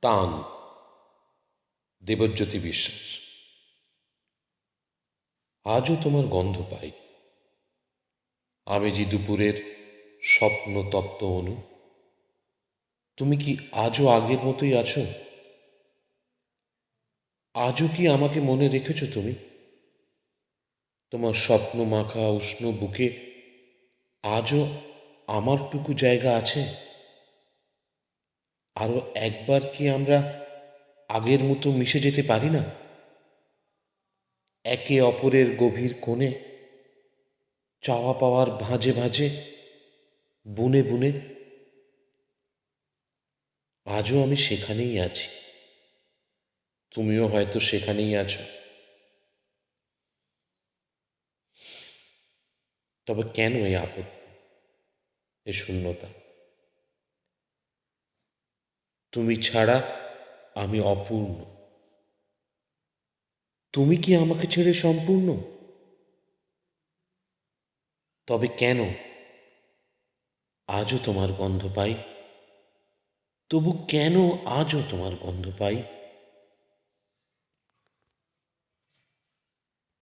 টান। দেবজ্যোতি বিশ্বাস। আজও তোমার গন্ধ পাই। আমেজি দুপুরের স্বপ্ন তপ্ত অনু। তুমি কি আজও আগের মতোই আছো? আজও কি আমাকে মনে রেখেছো তুমি? তোমার স্বপ্ন মাখা উষ্ণ বুকে আজও আমারটুকু জায়গা আছে? আরো একবার কি আমরা আগের মতো মিশে যেতে পারি না? একে অপরের গভীর কোণে, চাওয়া পাওয়ার ভাঁজে ভাঁজে, বুনে বুনে। আজও আমি সেখানেই আছি, তুমিও হয়তো সেখানেই আছো। তবে কেন এই আপত্তি, এ শূন্যতা? তুমি ছাড়া আমি অপূর্ণ। তুমি কি আমাকে ছেড়ে সম্পূর্ণ? তবে কেন আজও তোমার গন্ধ পাই? তবু কেন আজও তোমার গন্ধ পাই?